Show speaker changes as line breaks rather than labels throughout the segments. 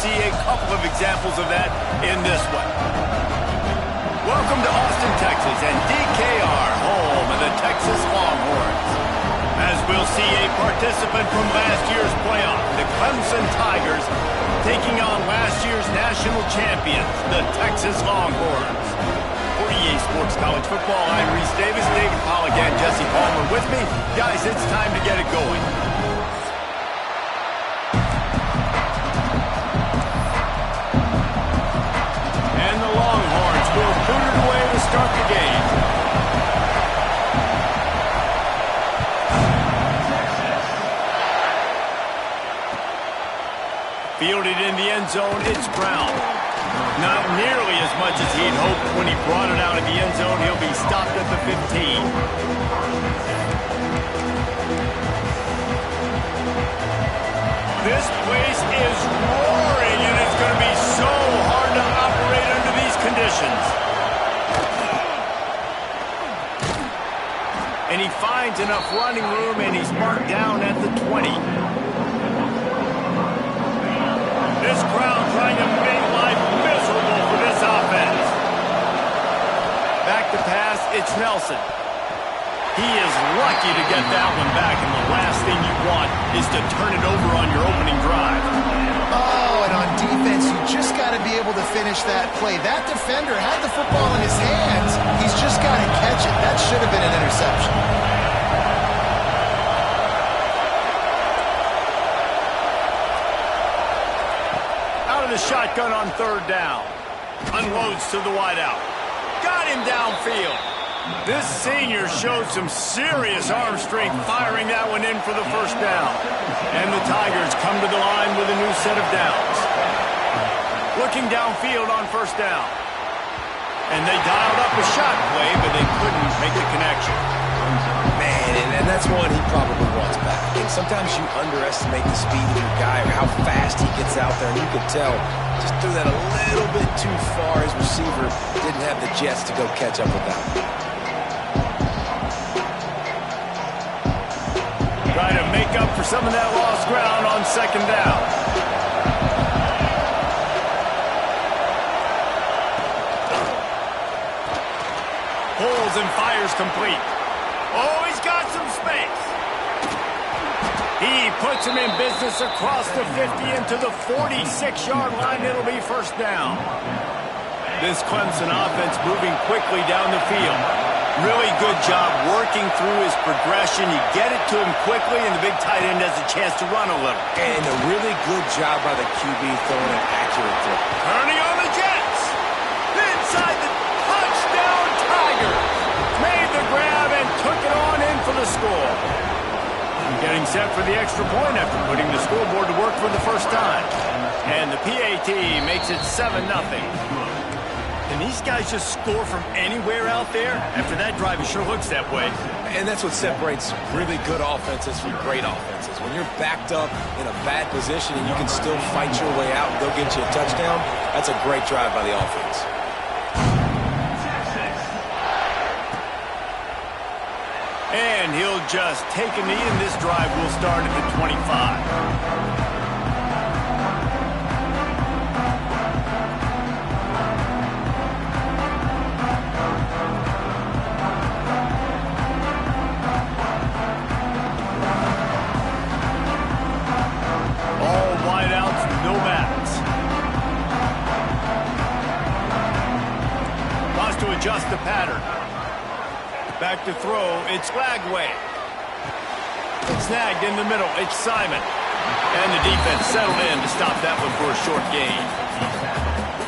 see a couple of examples of that in this one. Welcome to Austin, Texas, and DKR, home of the Texas Longhorns. As we'll see a participant from last year's playoff, the Clemson Tigers, taking on last year's national champions, the Texas Longhorns. For EA Sports College Football, I'm Reese Davis, David Pollack, and Jesse Palmer with me. Guys, it's time to get it going. And the Longhorns will boot it away to start the game. Fielded in the end zone, it's Brown. Not nearly as much as he'd hoped when he brought it out of the end zone. He'll be stopped at the 15. This place is roaring, and it's going to be so hard to operate under these conditions. And he finds enough running room, and he's marked down at the 20. This crowd trying to make life miserable for this offense. Back to pass, it's Nelson. He is lucky to get that one back, and the last thing you want is to turn it over on your opening drive.
Oh, and on defense, you just got to be able to finish that play. That defender had the football in his hands. He's just got to catch it. That should have been an interception.
The shotgun on third down. Unloads to the wideout. Got him downfield. This senior showed some serious arm strength firing that one in for the first down. And the Tigers come to the line with a new set of downs. Looking downfield on first down. And they dialed up a shot play, but they couldn't make the connection.
Man, and that's one he probably wants back. And sometimes you underestimate the speed of your guy or how fast he gets out there, and you could tell just threw that a little bit too far. His receiver didn't have the jets to go catch up with that.
Trying to make up for some of that lost ground on second down. Pulls and fires complete. Oh, he's got some space. He puts him in business across the 50 into the 46-yard line. It'll be first down. This Clemson offense moving quickly down the field. Really good job working through his progression. You get it to him quickly, and the big tight end has a chance to run a little.
And a really good job by the QB throwing an accurate throw.
Turning on the Jets. Inside the touchdown Tigers. Made the grab and took it on in for the score. Getting set for the extra point after putting the scoreboard to work for the first time. And the PAT makes it 7-0. Can these guys just score from anywhere out there? After that drive, it sure looks that way.
And that's what separates really good offenses from great offenses. When you're backed up in a bad position and you can still fight your way out and go get you a touchdown, that's a great drive by the offense.
And he'll just take a knee, and this drive will start at the 25. All wideouts, no backs. Wants to adjust the pattern. Back to throw, it's Lagway. It's snagged in the middle, it's Simon. And the defense settled in to stop that one for a short gain.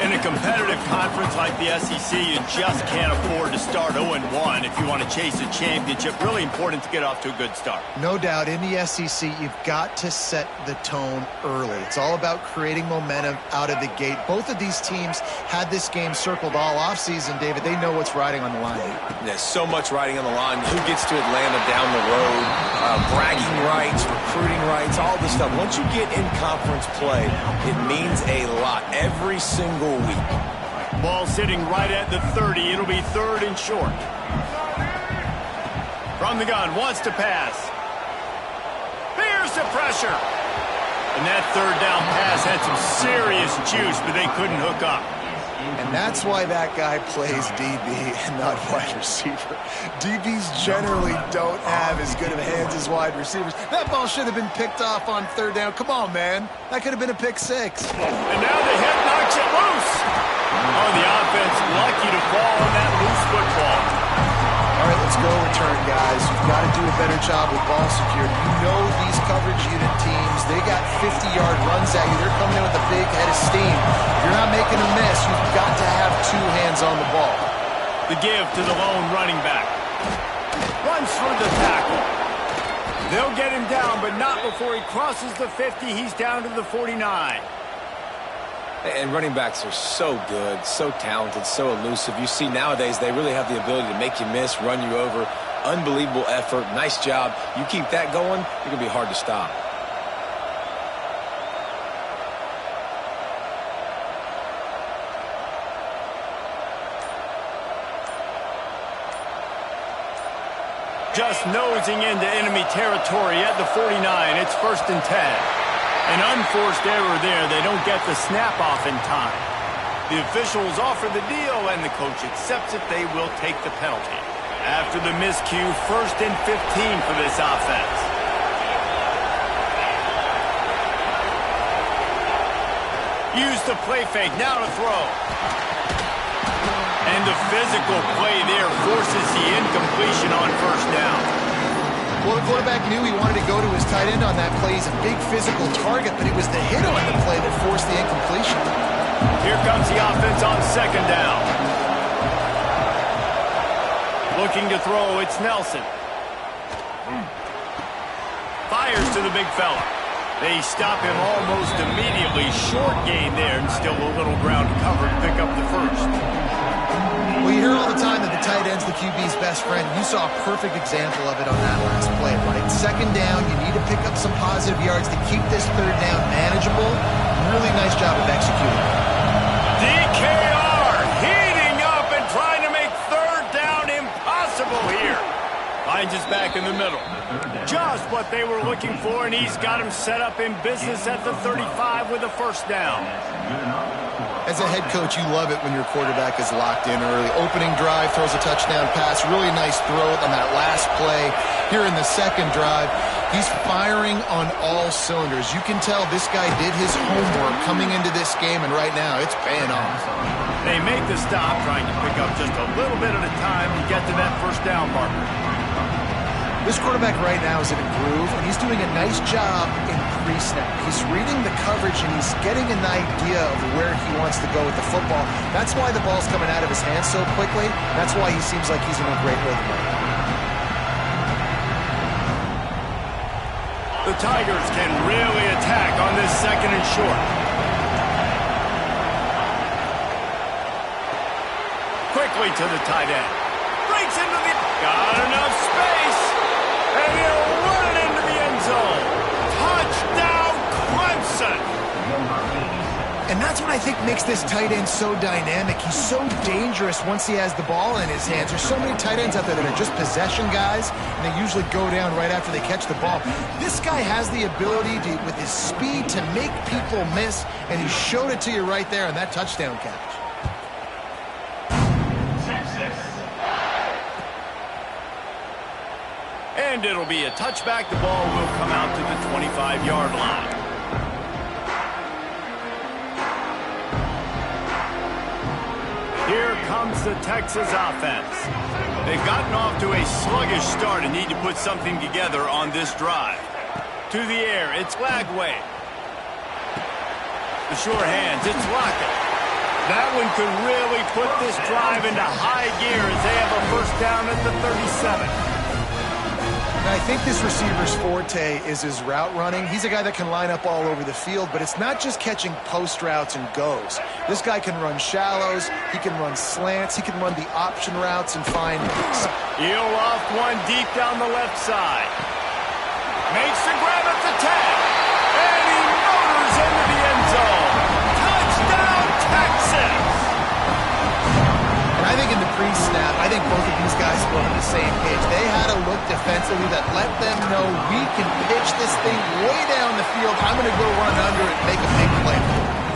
In a competitive conference like the SEC, you just can't afford to start 0-1 if you want to chase a championship. Really important to get off to a good start.
No doubt, in the SEC, you've got to set the tone early. It's all about creating momentum out of the gate. Both of these teams had this game circled all offseason, David. They know what's riding on the line.
There's so much riding on the line. Who gets to Atlanta down the road? Bragging rights, recruiting rights, all this stuff. Once you get in conference play, it means a lot every single week.
Ball sitting right at the 30. It'll be third and short. From the gun, wants to pass. Here's the pressure. And that third down pass had some serious juice, but they couldn't hook up.
And that's why that guy plays DB and not wide receiver. DBs generally don't have as good of hands as wide receivers. That ball should have been picked off on third down. Come on, man. That could have been a pick six.
And now the hit knocks it loose. Oh, the offense lucky to fall on that loose football.
All right, let's go return, guys. You've got to do a better job with ball security. You know these coverage unit teams, they got 50-yard runs at you. They're coming in with a big head of steam. If you're not making a miss, you've got to have two hands on the ball.
The give to the lone running back. Runs through the tackle. They'll get him down, but not before he crosses the 50. He's down to the 49.
And running backs are so good, so talented, so elusive. You see nowadays they really have the ability to make you miss, run you over. Unbelievable effort. Nice job. You keep that going, you're going to be hard to stop.
Just nosing into enemy territory at the 49. It's 1st and 10. An unforced error there. They don't get the snap off in time. The officials offer the deal, and the coach accepts it. They will take the penalty. After the miscue, 1st and 15 for this offense. Use the play fake. Now to throw. And the physical play there forces the incompletion on 1st down.
Well, the quarterback knew he wanted to go to his tight end on that play. He's a big physical target, but it was the hit on the play that forced the incompletion.
Here comes the offense on 2nd down. Looking to throw, it's Nelson. Fires to the big fella. They stop him almost immediately. Short gain there, and still a little ground to cover to pick up the 1st.
Well, you hear all the time that the tight end's the QB's best friend. You saw a perfect example of it on that last play, right? 2nd down, you need to pick up some positive yards to keep this 3rd down manageable. Really nice job of executing.
DKR heating up and trying to make 3rd down impossible here. Finds his back in the middle. Just what they were looking for, and he's got him set up in business at the 35 with a 1st down.
As a head coach, you love it when your quarterback is locked in early. Opening drive, throws a touchdown pass. Really nice throw on that last play. Here in the 2nd drive, he's firing on all cylinders. You can tell this guy did his homework coming into this game, and right now it's paying off.
They make the stop, trying to pick up just a little bit at a time to get to that 1st down marker.
This quarterback right now is in a groove, and he's doing a nice job in pre-snap. He's reading the coverage, and he's getting an idea of where he wants to go with the football. That's why the ball's coming out of his hands so quickly. That's why he seems like he's in a great rhythm right now.
The Tigers can really attack on this 2nd and short. Quickly to the tight end. Breaks into the... Got enough space. And he'll run it into the end zone. Touchdown, Clemson.
And that's what I think makes this tight end so dynamic. He's so dangerous once he has the ball in his hands. There's so many tight ends out there that are just possession guys, and they usually go down right after they catch the ball. This guy has the ability to, with his speed, to make people miss, and he showed it to you right there on that touchdown catch.
And it'll be a touchback. The ball will come out to the 25-yard line. Here comes the Texas offense. They've gotten off to a sluggish start and need to put something together on this drive. To the air, it's Lagway. The sure hands, it's Lockett. That one could really put this drive into high gear as they have a 1st down at the 37.
And I think this receiver's forte is his route running. He's a guy that can line up all over the field, but it's not just catching post routes and goes. This guy can run shallows, he can run slants, he can run the option routes and find...
He'll off one deep down the left side. Makes the grab at the 10. And he motors into the end zone. Touchdown, Texas!
And I think in the pre-snap, I think both of these guys were on the same page. they had a look defensively that let them know we can pitch this thing way down the field. I'm going to go run under it and make a big play.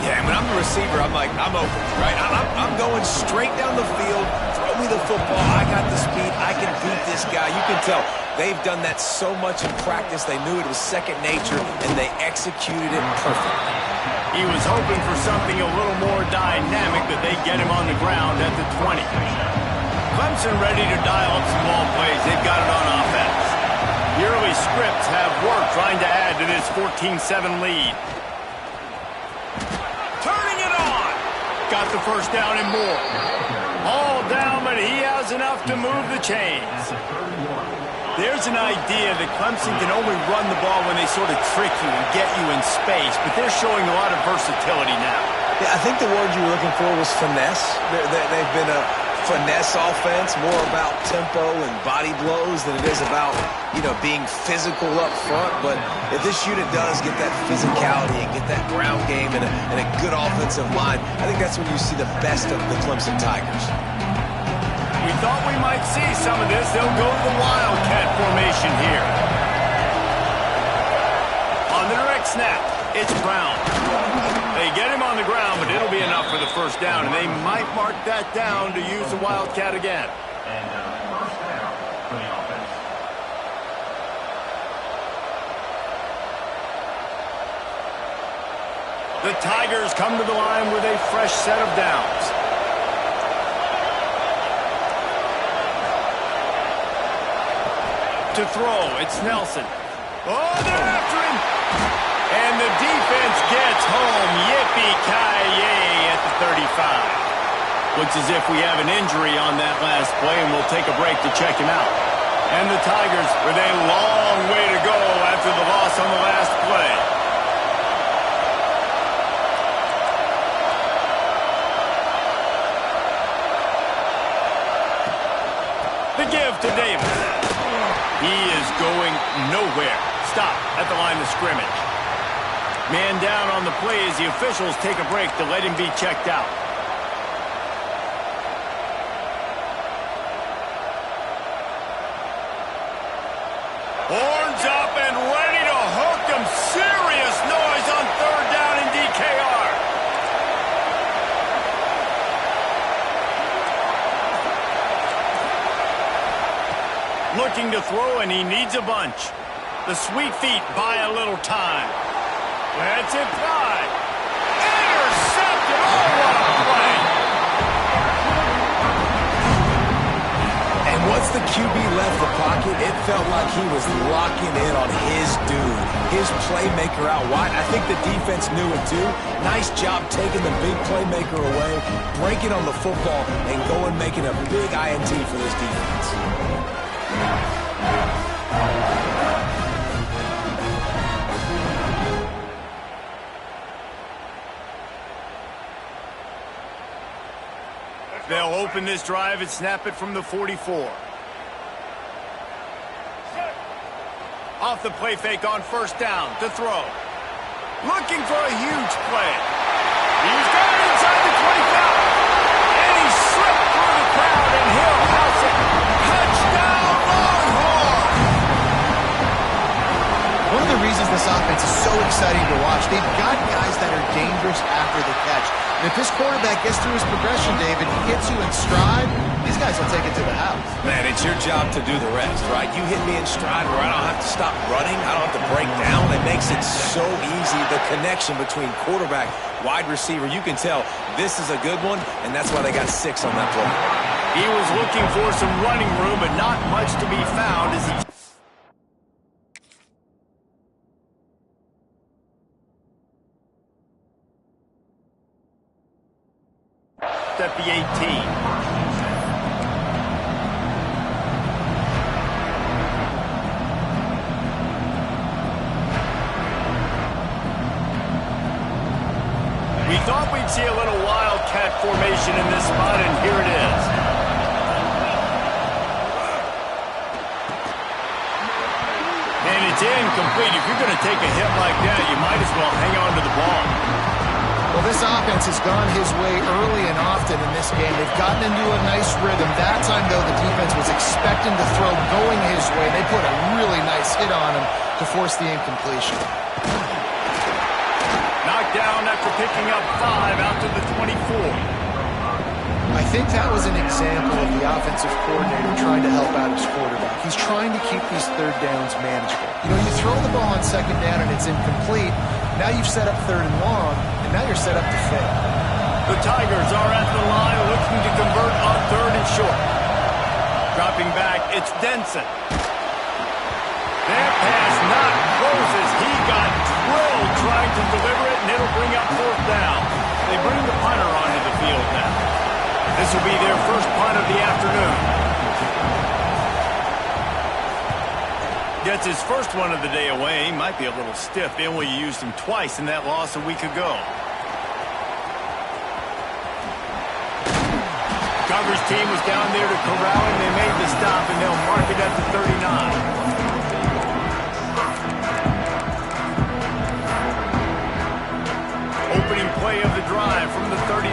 Yeah, and when I'm the receiver, I'm like, I'm open, right? I'm going straight down the field. Throw me the football. I got the speed. I can beat this guy. You can tell they've done that so much in practice. They knew it was second nature, and they executed it perfectly.
He was hoping for something a little more dynamic, but they get him on the ground at the 20. Clemson ready to dial up some ball plays. They've got it on offense. The early scripts have worked trying to add to this 14-7 lead. Turning it on. Got the first down and more. All down, but he has enough to move the chains. There's an idea that Clemson can only run the ball when they sort of trick you and get you in space, but they're showing a lot of versatility now.
Yeah, I think the word you were looking for was finesse. They've been a finesse offense, more about tempo and body blows than it is about, being physical up front. But if this unit does get that physicality and get that ground game and a good offensive line, I think that's when you see the best of the Clemson Tigers.
We thought we might see some of this. They'll go to the Wildcat formation here. On the direct snap, it's Brown. They get him on the ground, but it'll be enough for the first down, and they might mark that down to use the Wildcat again.
First down for the offense.
The Tigers come to the line with a fresh set of downs. To throw, it's Nelson. Oh, they're after him. And the defense gets home. Yippee-ki-yay at the 35. Looks as if we have an injury on that last play, and we'll take a break to check him out. And the Tigers with a long way to go after the loss on the last play. The give to Davis. He is going nowhere. Stop at the line of scrimmage. Man down on the play as the officials take a break to let him be checked out. Horns up and ready to hook them. Serious noise on third down in DKR. Looking to throw, and he needs a bunch. The sweet feet buy a little time. That's it, fly. Intercepted. Oh, what a play.
And once the QB left the pocket, it felt like he was locking in on his dude, his playmaker out wide. I think the defense knew it too. Nice job taking the big playmaker away, breaking on the football, and going making a big INT for this defense.
They'll open this drive and snap it from the 44. Off the play fake on first down to throw. Looking for a huge play. He's got it inside the 25. And he slipped through the crowd, and he'll house it. Touchdown, Longhorn!
One of the reasons this offense is so exciting to watch, they've got guys that are dangerous after the catch. And if this quarterback gets through his progression, David, hits you in stride, these guys will take it to the house.
Man, it's your job to do the rest, right? You hit me in stride where I don't have to stop running. I don't have to break down. It makes it so easy, the connection between quarterback, wide receiver. You can tell this is a good one, and that's why they got 6 on that play.
He was looking for some running room, but not much to be found as he... at the 18. We thought we'd see a little Wildcat formation in this spot, and here it is. And it's incomplete. If you're going to take a hit like that, you might as well hang on to the ball.
Well, this offense has gone his way early and often in this game. They've gotten into a nice rhythm. That time, though, the defense was expecting the throw going his way. They put a really nice hit on him to force the incompletion.
Knocked down after picking up 5 out to the 24.
I think that was an example of the offensive coordinator trying to help out his quarterback. He's trying to keep these third downs manageable. You know, you throw the ball on second down and it's incomplete. Now you've set up third and long, and now you're set up to fail.
The Tigers are at the line looking to convert on third and short. Dropping back, it's Denson. That pass not close as he got drilled trying to deliver it, and it'll bring up fourth down. They bring the punter onto the field now. This will be their first punt of the afternoon. Gets his first one of the day away. He might be a little stiff. They only used him twice in that loss a week ago. Coverage team was down there to corral him. They made the stop, and they'll mark it at the 39. Opening play of the drive from the 39.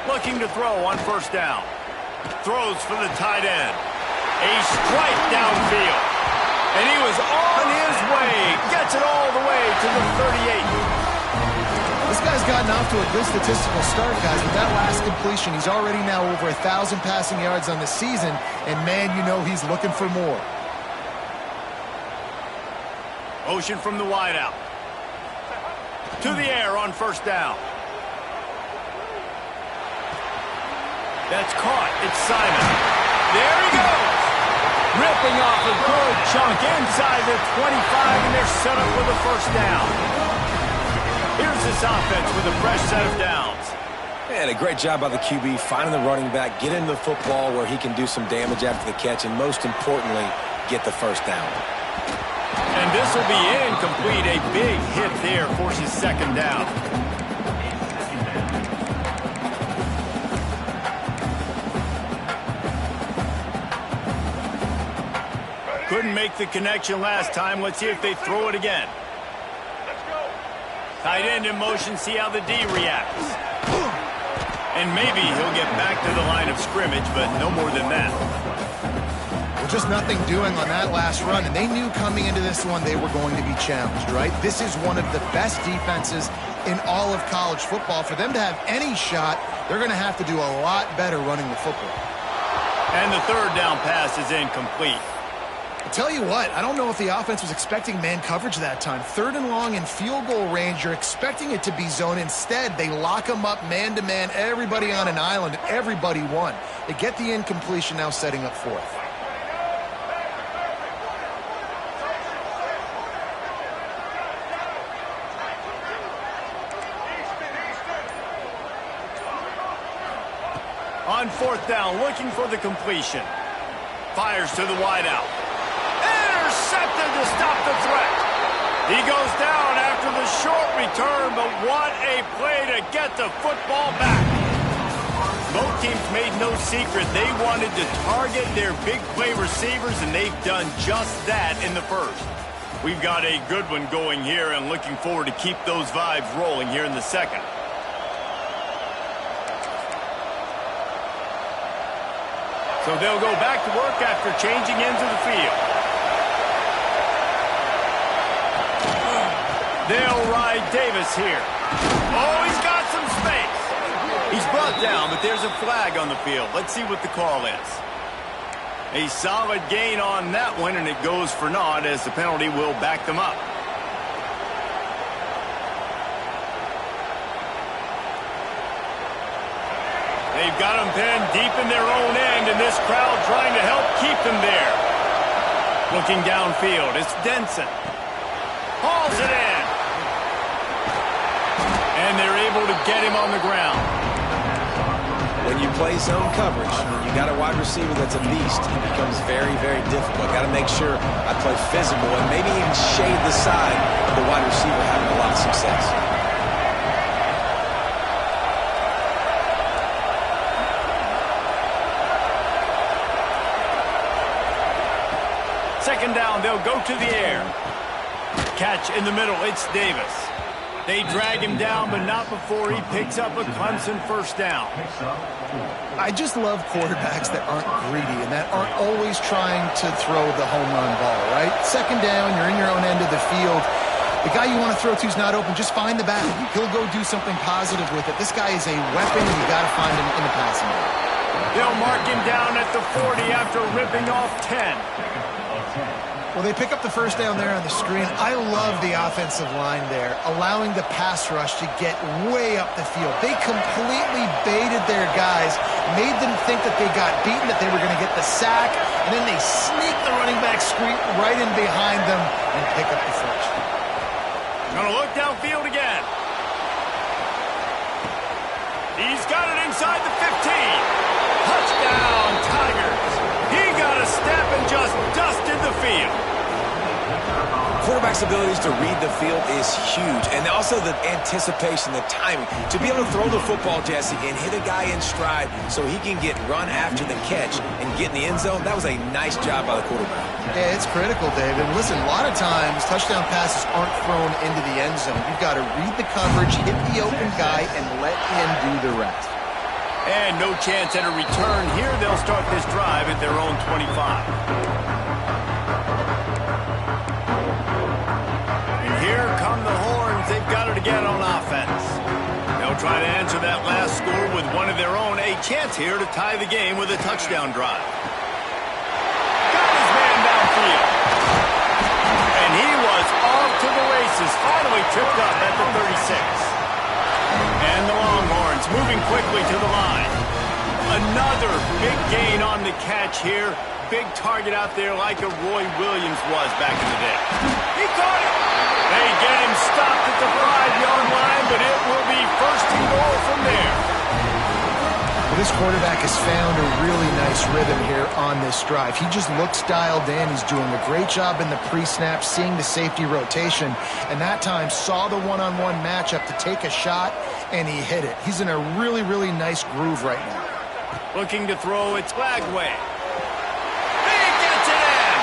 Looking to throw on first down. Throws for the tight end. A strike downfield. And he was on his way. Gets it all the way to the 38.
This guy's gotten off to a good statistical start, guys. With that last completion, he's already now over 1,000 passing yards on the season. And, man, you know he's looking for more.
Motion from the wideout. To the air on first down. That's caught. It's Simon. There he goes. Ripping off a good chunk inside the 25, and they're set up with a first down. Here's this offense with a fresh set of downs.
Man, a great job by the QB finding the running back, getting the football where he can do some damage after the catch, and most importantly, get the first down.
And this will be incomplete. A big hit there forces second down. Couldn't make the connection last time. Let's see if they throw it again. Tight end in motion, see how the D reacts. And maybe he'll get back to the line of scrimmage, but no more than that.
Well, just nothing doing on that last run, and they knew coming into this one they were going to be challenged, right? This is one of the best defenses in all of college football. For them to have any shot, they're going to have to do a lot better running the football.
And the third down pass is incomplete.
I'll tell you what, I don't know if the offense was expecting man coverage that time. Third and long in field goal range, you're expecting it to be zone. Instead, they lock them up man-to-man, everybody on an island, and everybody won. They get the incompletion, now setting up fourth.
On fourth down, looking for the completion. Fires to the wideout. Intercepted to stop the threat. He goes down after the short return, but what a play to get the football back. Both teams made no secret they wanted to target their big play receivers, and they've done just that in the first. We've got a good one going here and looking forward to keep those vibes rolling here in the second. So they'll go back to work after changing into the field. They'll ride Davis here. Oh, he's got some space. He's brought down, but there's a flag on the field. Let's see what the call is. A solid gain on that one, and it goes for naught as the penalty will back them up. They've got them pinned deep in their own end, and this crowd trying to help keep them there. Looking downfield, it's Denson. Hauls it in. And they're able to get him on the ground.
When you play zone coverage, and you got a wide receiver that's a beast, it becomes very, very difficult. Got to make sure I play physical and maybe even shade the side of the wide receiver having a lot of success.
Second down, they'll go to the air. Catch in the middle. It's Davis. They drag him down, but not before he picks up a Clemson first down.
I just love quarterbacks that aren't greedy and that aren't always trying to throw the home run ball, right? Second down, you're in your own end of the field. The guy you want to throw to is not open. Just find the back. He'll go do something positive with it. This guy is a weapon, and you got to find him in the passing game.
They'll mark him down at the 40 after ripping off 10.
Well, they pick up the first down there on the screen. I love the offensive line there, allowing the pass rush to get way up the field. They completely baited their guys, made them think that they got beaten, that they were going to get the sack, and then they sneak the running back screen right in behind them and pick up the first.
Gonna look downfield again. He's got it inside the 15. Touchdown, Tigers. He got a step and just dusted the field.
Quarterback's abilities to read the field is huge, and also the anticipation, the timing. To be able to throw the football, Jesse, and hit a guy in stride so he can get run after the catch and get in the end zone, that was a nice job by the quarterback.
Yeah, it's critical, David. Listen, a lot of times touchdown passes aren't thrown into the end zone. You've got to read the coverage, hit the open guy, and let him do the rest.
And no chance at a return here. They'll start this drive at their own 25. Here come the horns. They've got it again on offense. They'll try to answer that last score with one of their own. A chance here to tie the game with a touchdown drive. Got his man downfield. And he was off to the races. Finally tripped up at the 36. And the Longhorns moving quickly to the line. Another big gain on the catch here. Big target out there like a Roy Williams was back in the day. He caught it. They get him stopped at the 5-yard line, but it will be first and goal from there.
Well, this quarterback has found a really nice rhythm here on this drive. He just looks dialed in. He's doing a great job in the pre-snap, seeing the safety rotation, and that time saw the one-on-one matchup to take a shot, and he hit it. He's in a really, really nice groove right now.
Looking to throw, it's Flagway. He gets it in.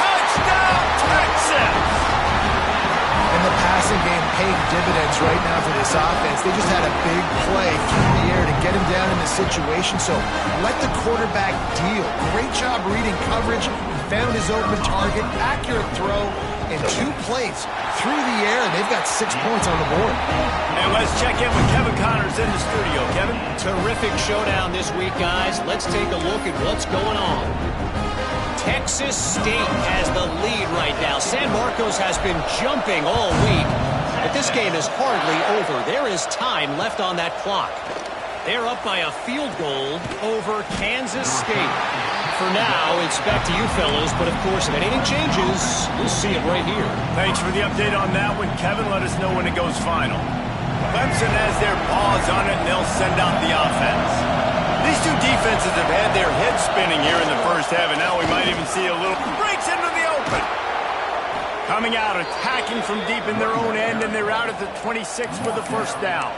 Touchdown, Texas.
And the passing game paid dividends right now for this offense. They just had a big play through the air to get him down in the situation. So let the quarterback deal. Great job reading coverage. Found his open target. Accurate throw. And 2 plays through the air. And they've got 6 points on the board.
And let's check in with Kevin Connors in the studio. Kevin?
Terrific showdown this week, guys. Let's take a look at what's going on. Texas State has the lead right now. San Marcos has been jumping all week, but this game is hardly over. There is time left on that clock. They're up by a field goal over Kansas State. For now, it's back to you fellas, but of course, if anything changes, we'll see it right here.
Thanks for the update on that one, Kevin. Let us know when it goes final. Clemson has their paws on it, and they'll send out the offense. These two defenses have had their heads spinning here in the first half, and now we might even see a little breaks into the open. Coming out, attacking from deep in their own end, and they're out at the 26 for the first down.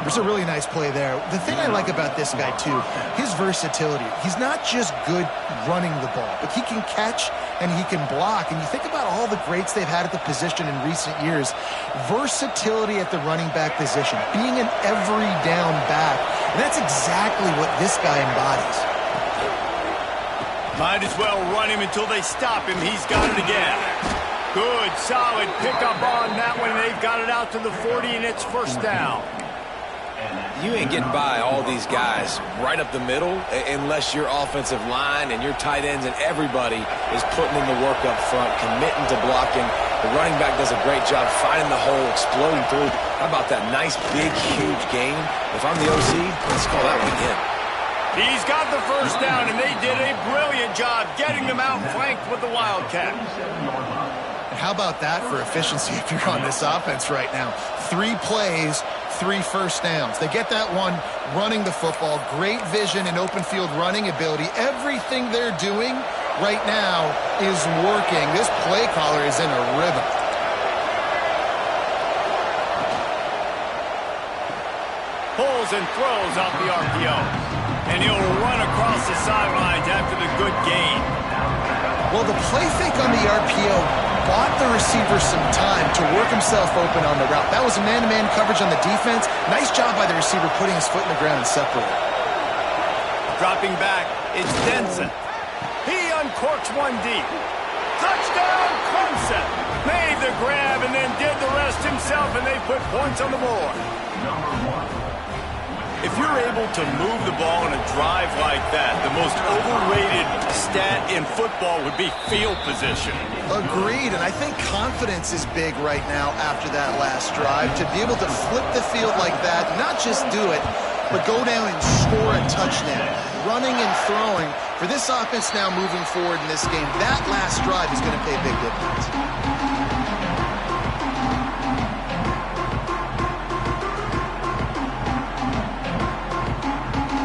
There's a really nice play there. The thing I like about this guy, too, his versatility. He's not just good running the ball, but he can catch and he can block. And you think about all the greats they've had at the position in recent years. Versatility at the running back position, being an every down back. And that's exactly what this guy embodies.
Might as well run him until they stop him. He's got it again. Good, solid pickup on that one. They've got it out to the 40, and it's first down.
You ain't getting by all these guys right up the middle unless your offensive line and your tight ends and everybody is putting in the work up front, committing to blocking. The running back does a great job finding the hole, exploding through. How about that nice, big, huge gain? If I'm the OC, let's call that one in.
He's got the first down, and they did a brilliant job getting them out flanked with the Wildcat.
How about that for efficiency if you're on this offense right now? 3 plays, 3 first downs. They get that one running the football. Great vision and open field running ability. Everything they're doing right now is working. This play caller is in a rhythm.
Pulls and throws off the RPO. And he'll run across the sidelines after the good gain.
Well, the play fake on the RPO bought the receiver some time to work himself open on the route. That was a man-to-man coverage on the defense. Nice job by the receiver putting his foot in the ground and separating.
Dropping back, it's Denson. He uncorks one deep. Touchdown, Clemson. Made the grab and then did the rest himself, and they put points on the board. If you're able to move the ball in a drive like that, the most overrated stat in football would be field position.
Agreed, and I think confidence is big right now after that last drive. To be able to flip the field like that, not just do it, but go down and score a touchdown. Running and throwing. For this offense now moving forward in this game, that last drive is going to pay big dividends.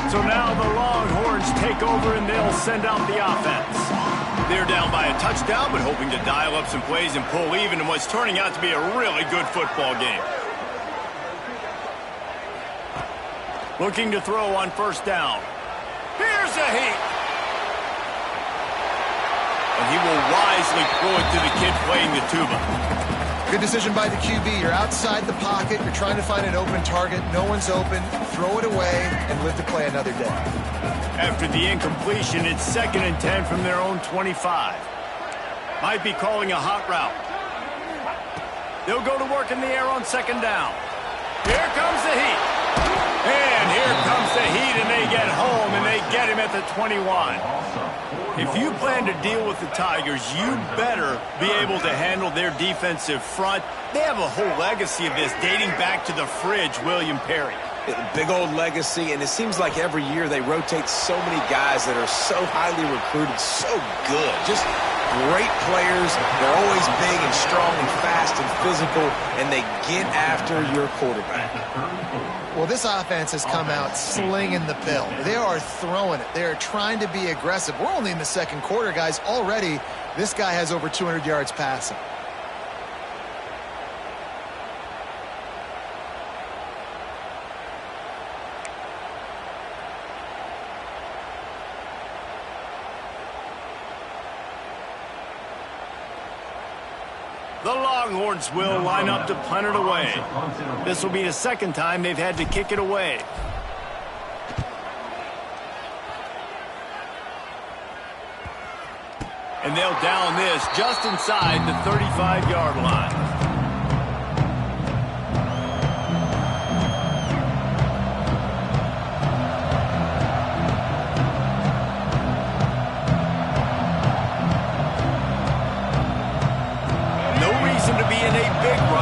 So now the Longhorns take over and they'll send out the offense. They're down by a touchdown, but hoping to dial up some plays and pull even in what's turning out to be a really good football game. Looking to throw on first down. Here's a heat. And he will wisely throw it to the kid playing the tuba.
Good decision by the QB. You're outside the pocket. You're trying to find an open target. No one's open. Throw it away and live to play another day.
After the incompletion, it's 2nd and 10 from their own 25. Might be calling a hot route. They'll go to work in the air on 2nd down. Here comes the heat. And here comes the heat, and they get home, and they get him at the 21. If you plan to deal with the Tigers, you better be able to handle their defensive front. They have a whole legacy of this dating back to the fridge, William Perry.
Big old legacy, and it seems like every year they rotate so many guys that are so highly recruited, so good. Just great players. They're always big and strong and fast and physical, and they get after your quarterback.
Well, this offense has come out slinging the pill. They are throwing it. They are trying to be aggressive. We're only in the 2nd quarter, guys. Already, this guy has over 200 yards passing.
The Longhorns will line up to punt it away. This will be the 2nd time they've had to kick it away. And they'll down this just inside the 35-yard line.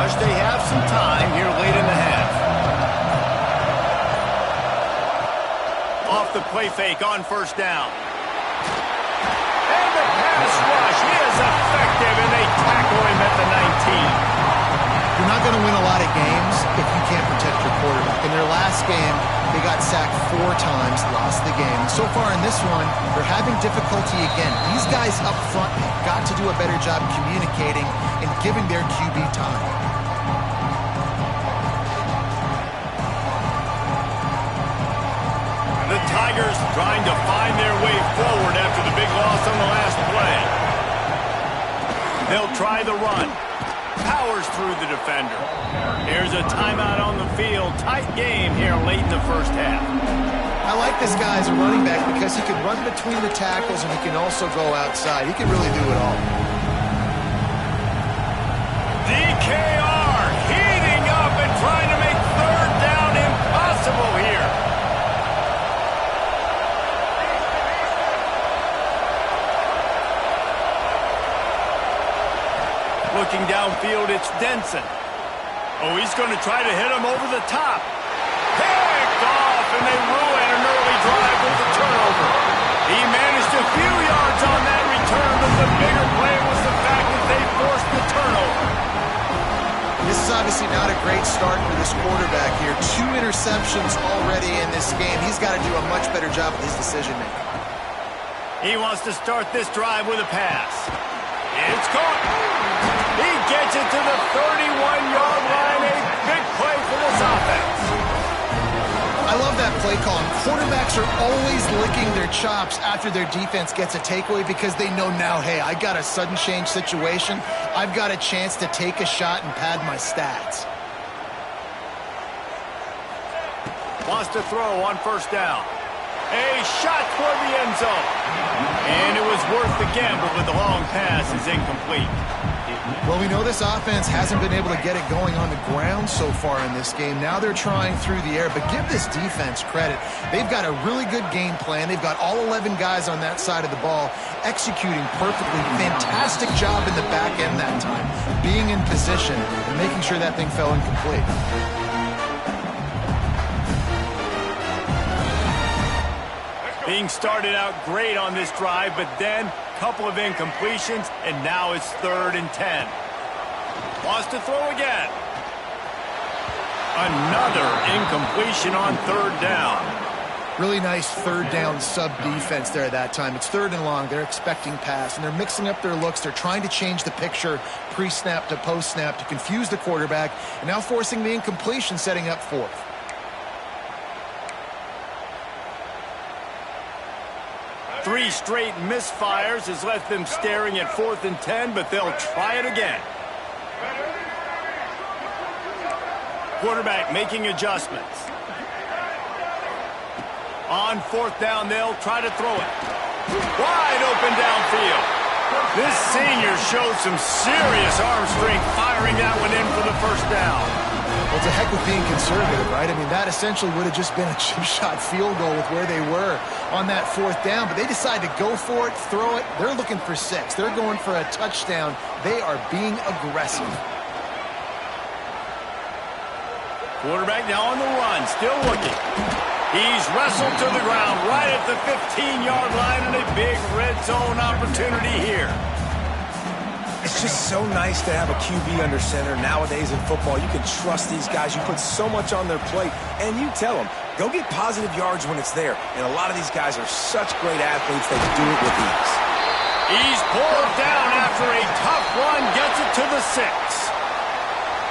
They have some time here late in the half. Off the play fake on first down. And the pass rush is effective, and they tackle him at the 19.
You're not going to win a lot of games if you can't protect your quarterback. In their last game, they got sacked 4 times, lost the game. And so far in this one, they're having difficulty again. These guys up front have got to do a better job communicating and giving their QB time.
The Tigers trying to find their way forward after the big loss on the last play. They'll try the run. Powers through the defender. Here's a timeout on the field. Tight game here late in the first half.
I like this guy as a running back because he can run between the tackles and he can also go outside. He can really do it all.
DKR heating up and trying to make 3rd down impossible here. Looking downfield, it's Denson. Oh, he's going to try to hit him over the top. Picked off, and they ruin an early drive with the turnover. He managed a few yards on that return, but the bigger play was the fact that they forced the turnover.
This is obviously not a great start for this quarterback here. 2 interceptions already in this game. He's got to do a much better job with his decision-making.
He wants to start this drive with a pass. It's caught. He gets it to the 31-yard line. A big play for this offense.
I I love that play call. And quarterbacks are always licking their chops after their defense gets a takeaway because they know now, hey, I got a sudden change situation. I've got a chance to take a shot and pad my stats.
Wants to throw on first down. A shot toward the end zone. And it was worth the gamble, but the long pass is incomplete.
Well, we know this offense hasn't been able to get it going on the ground so far in this game. Now they're trying through the air, but give this defense credit. They've got a really good game plan. They've got all 11 guys on that side of the ball executing perfectly. Fantastic job in the back end that time, being in position and making sure that thing fell incomplete.
Being started out great on this drive, but then a couple of incompletions, and now it's 3rd and 10. Wants to throw again. Another incompletion on 3rd down.
Really nice 3rd down sub-defense there that time. It's 3rd and long. They're expecting pass, and they're mixing up their looks. They're trying to change the picture pre-snap to post-snap to confuse the quarterback, and now forcing the incompletion, setting up 4th.
3 straight misfires has left them staring at 4th and 10, but they'll try it again. Quarterback making adjustments. On 4th down, they'll try to throw it. Wide open downfield. This senior showed some serious arm strength firing that one in for the first down.
Well, it's a heck with being conservative, right? I mean, that essentially would have just been a chip shot field goal with where they were on that 4th down, but they decided to go for it, throw it. They're looking for 6. They're going for a touchdown. They are being aggressive.
Quarterback now on the run, still looking. He's wrestled to the ground right at the 15-yard line, and a big red zone opportunity here.
It's just so nice to have a QB under center. Nowadays in football, you can trust these guys. You put so much on their plate, and you tell them, go get positive yards when it's there. And a lot of these guys are such great athletes, they do it with ease.
He's pulled down after a tough run, gets it to the 6.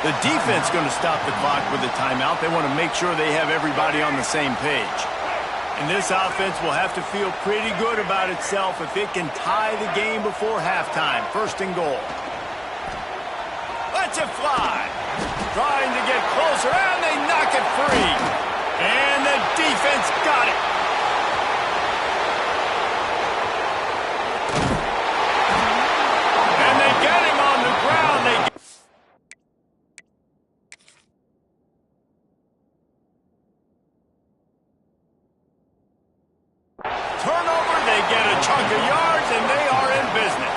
The defense going to stop the clock with a timeout. They want to make sure they have everybody on the same page. And this offense will have to feel pretty good about itself if it can tie the game before halftime. 1st and goal. Lets it fly. Trying to get closer, and they knock it free. And the defense got it. And they get him on the ground. Turnover, they get a chunk of yards, and they are in business.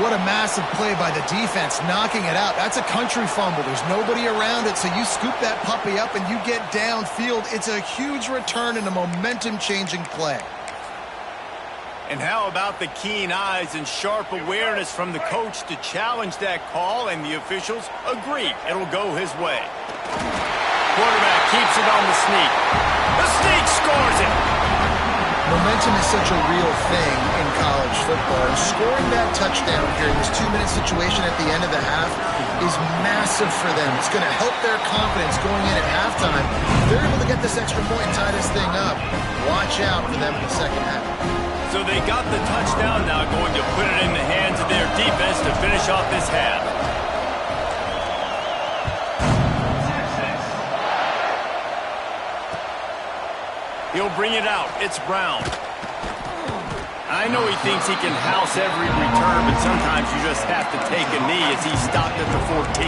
What a massive play by the defense, knocking it out. That's a country fumble. There's nobody around it, so you scoop that puppy up and you get downfield. It's a huge return and a momentum-changing play.
And how about the keen eyes and sharp awareness from the coach to challenge that call, and the officials agree it'll go his way. Quarterback keeps it on the sneak. The sneak scores it.
Momentum is such a real thing in college football. And scoring that touchdown here in this 2-minute situation at the end of the half is massive for them. It's going to help their confidence going in at halftime. They're able to get this extra point and tie this thing up. Watch out for them in the second half.
So they got the touchdown, now going to put it in the hands of their defense to finish off this half. He'll bring it out. It's Brown. I know he thinks he can house every return, but sometimes you just have to take a knee as he stopped at the 14.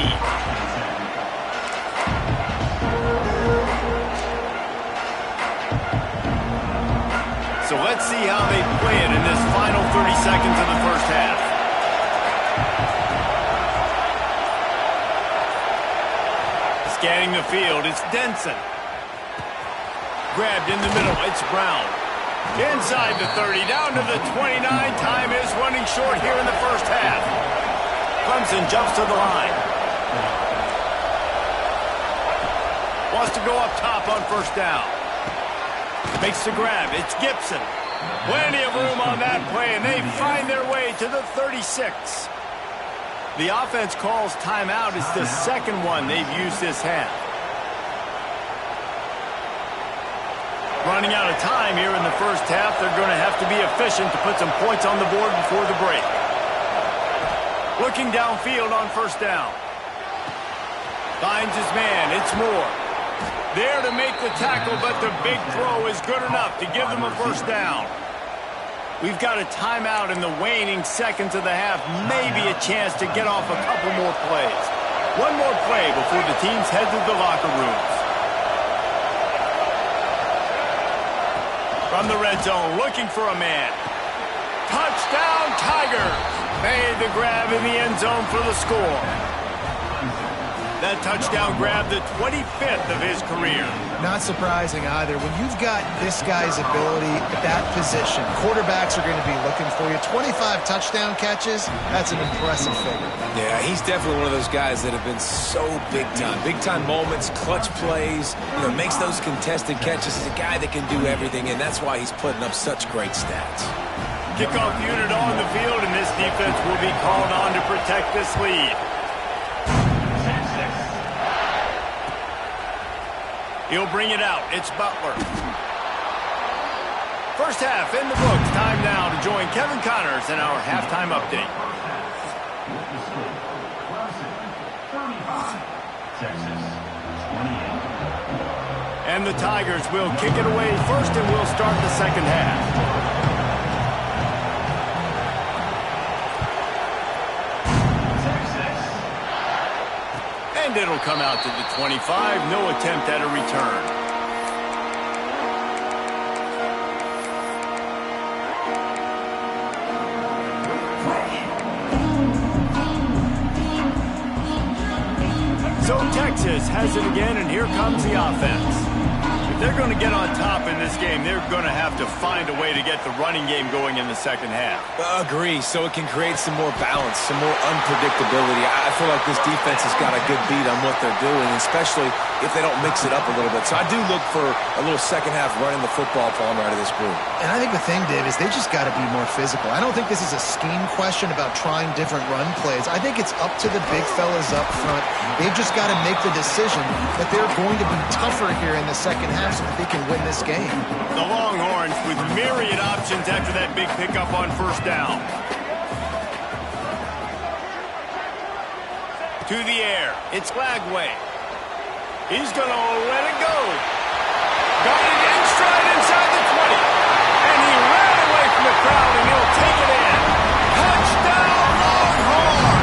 So let's see how they play it in this final 30 seconds of the first half. Scanning the field, it's Denson. Grabbed in the middle, it's Brown. Inside the 30, down to the 29. Time is running short here in the first half. Clemson jumps to the line. Wants to go up top on first down. Makes the grab, it's Gibson. Plenty of room on that play, and they find their way to the 36. The offense calls timeout. It's the second one they've used this half. Running out of time here in the first half. They're going to have to be efficient to put some points on the board before the break. Looking downfield on first down. Finds his man. It's Moore. There to make the tackle, but the big throw is good enough to give them a first down. We've got a timeout in the waning seconds of the half. Maybe a chance to get off a couple more plays. One more play before the teams head to the locker rooms. From the red zone, looking for a man. Touchdown, Tigers! Made the grab in the end zone for the score. That touchdown grabbed the 25th of his career.
Not surprising either. When you've got this guy's ability at that position, quarterbacks are going to be looking for you. 25 touchdown catches, that's an impressive figure.
Yeah, he's definitely one of those guys that have been so big time. Big time moments, clutch plays, makes those contested catches. He's a guy that can do everything, and that's why he's putting up such great stats.
Kickoff unit on the field, and this defense will be called on to protect this lead. He'll bring it out. It's Butler. First half in the books. Time now to join Kevin Connors in our halftime update. And the Tigers will kick it away first, and we'll start the second half. And it'll come out to the 25. No attempt at a return. So Texas has it again, and here comes the offense. If they're going to get on top in this game, they're going to have to find a way to get the running game going in the second half.
Agree, so it can create some more balance, some more unpredictability. I feel like this defense has got a good beat on what they're doing, especially if they don't mix it up a little bit. So I do look for a little second half running the football palm out of this group.
And I think the thing, Dave, is they just got to be more physical. I don't think this is a scheme question about trying different run plays. I think it's up to the big fellas up front. They've just got to make the decision that they're going to be tougher here in the second half so that they can win this game.
The Longhorns with myriad options after that big pickup on first down. To the air. It's Lagway. He's going to let it go. Got it in stride inside the 20. And he ran away from the crowd, and he'll take it in. Touchdown, Longhorn!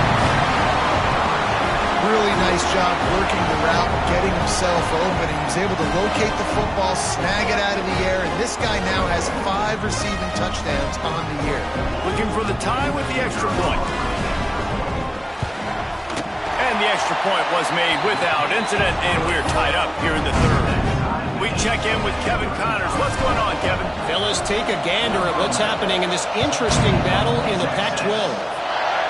Really nice job working the route and getting himself open. He was able to locate the football, snag it out of the air, and this guy now has 5 receiving touchdowns on the year.
Looking for the tie with the extra point. And the extra point was made without incident, and we're tied up here in the third. We check in with Kevin Connors. What's going on, Kevin?
Fellas, take a gander at what's happening in this interesting battle in the Pac-12.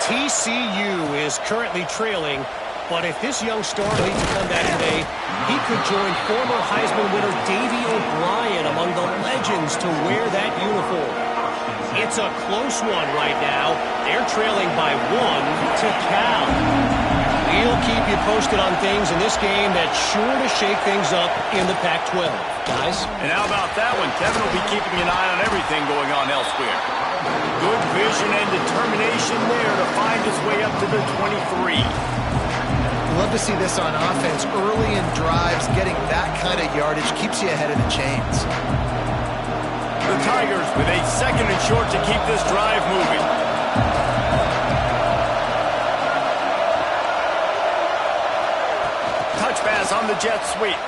TCU is currently trailing, but if this young star leads a comeback today, he could join former Heisman winner Davey O'Brien among the legends to wear that uniform. It's a close one right now. They're trailing by 1 to Cal. We'll keep you posted on things in this game that's sure to shake things up in the Pac-12. Guys?
And how about that one? Kevin will be keeping an eye on everything going on elsewhere. Good vision and determination there to find his way up to the 23.
Love to see this on offense. Early in drives, getting that kind of yardage keeps you ahead of the chains.
The Tigers with a second and short to keep this drive moving. Touch pass on the jet sweep.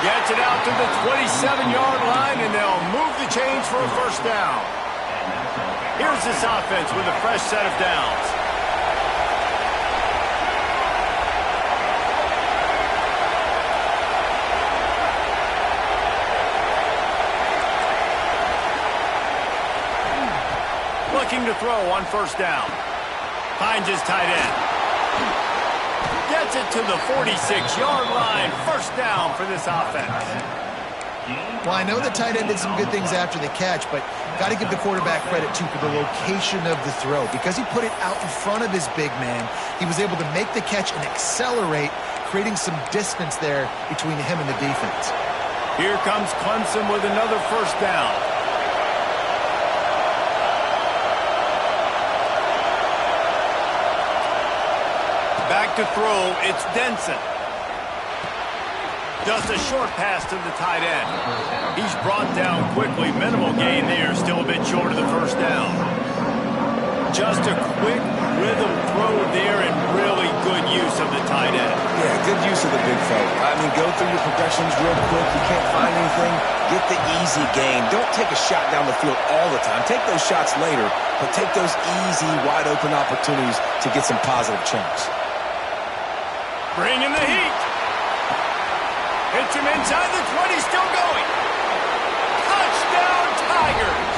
Gets it out to the 27-yard line, and they'll move the chains for a first down. Here's this offense with a fresh set of downs. Looking to throw on first down. Finds his tight end. Gets it to the 46-yard line. First down for this offense.
Well, I know the tight end did some good things after the catch, but got to give the quarterback credit, too, for the location of the throw. Because he put it out in front of his big man, he was able to make the catch and accelerate, creating some distance there between him and the defense.
Here comes Clemson with another first down. Back to throw, it's Denson. Just a short pass to the tight end. He's brought down quickly. Minimal gain there, still a bit short of the first down. Just a quick rhythm throw there and really good use of the tight end.
Yeah, good use of the big fella. I mean, go through your progressions real quick. You can't find anything. Get the easy gain. Don't take a shot down the field all the time. Take those shots later, but take those easy, wide-open opportunities to get some positive chunks.
Bringing the heat. Hits him inside the 20, still going. Touchdown, Tigers.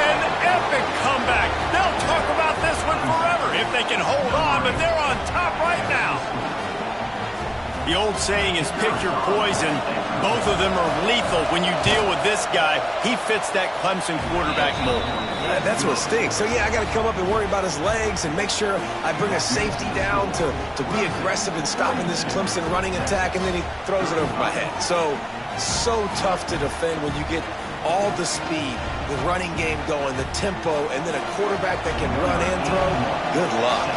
An epic comeback. They'll talk about this one forever if they can hold on, but they're on top right now. The old saying is pick your poison. Both of them are lethal when you deal with this guy. He fits that Clemson quarterback mold.
That's what stinks. So, yeah, I got to come up and worry about his legs and make sure I bring a safety down to be aggressive in stopping this Clemson running attack, and then he throws it over my head. So tough to defend when you get all the speed, the running game going, the tempo, and then a quarterback that can run and throw. Good luck.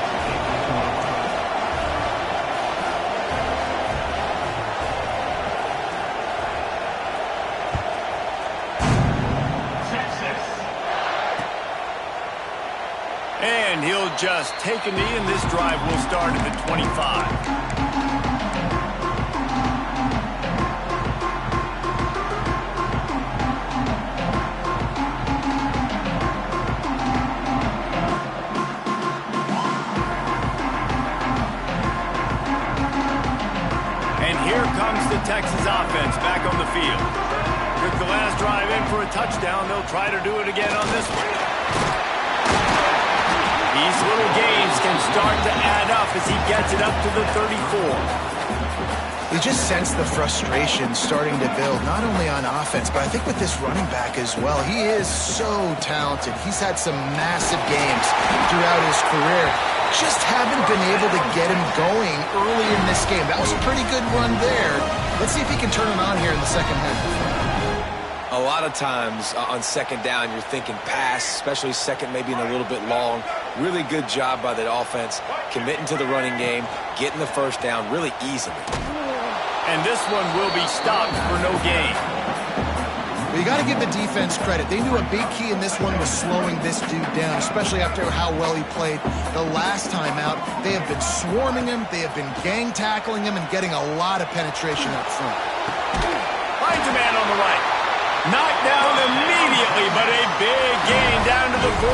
And he'll just take a knee, and this drive will start at the 25. And here comes the Texas offense back on the field. Took the last drive in for a touchdown. They'll try to do it again on this one. These little gains can start to add up as he gets it up to the 34.
You just sense the frustration starting to build, not only on offense, but I think with this running back as well. He is so talented. He's had some massive games throughout his career. Just haven't been able to get him going early in this game. That was a pretty good run there. Let's see if he can turn it on here in the second half.
A lot of times on second down, you're thinking pass, especially second maybe in a little bit long. Really good job by the offense, committing to the running game, getting the first down really easily.
And this one will be stopped for no gain.
Well, you got to give the defense credit. They knew a big key in this one was slowing this dude down, especially after how well he played the last time out. They have been swarming him. They have been gang tackling him and getting a lot of penetration up front.
Finds a man on the right. Knocked down immediately, but a big gain down to the 45.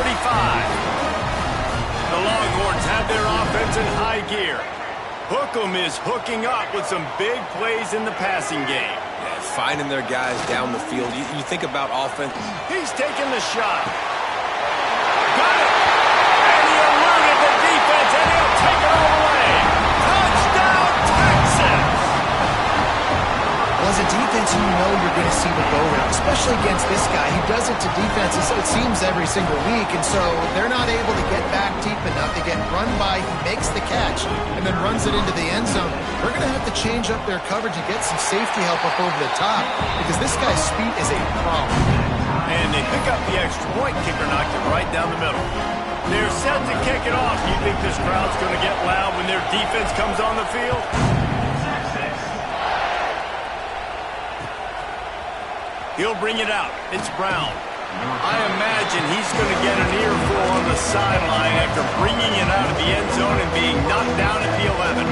The Longhorns have their offense in high gear. Hookem is hooking up with some big plays in the passing game.
Yeah, finding their guys down the field. You think about offense.
He's taking the shot. Got it. And he eluded the defense, and he'll take it all the way. Touchdown, Texas!
Well, as a defense, you know you're going to see the go-round, especially against this guy. He does it to defenses, it seems, every single week, and so they're not able to get back deep enough. They get run by, he makes the catch, and then runs it into the end zone. They're going to have to change up their coverage and get some safety help up over the top, because this guy's speed is a problem.
And they pick up the extra point. Kicker knocked it right down the middle. They're set to kick it off. You think this crowd's going to get loud when their defense comes on the field? He'll bring it out. It's Brown. I imagine he's going to get an earful on the sideline after bringing it out of the end zone and being knocked down at the 11.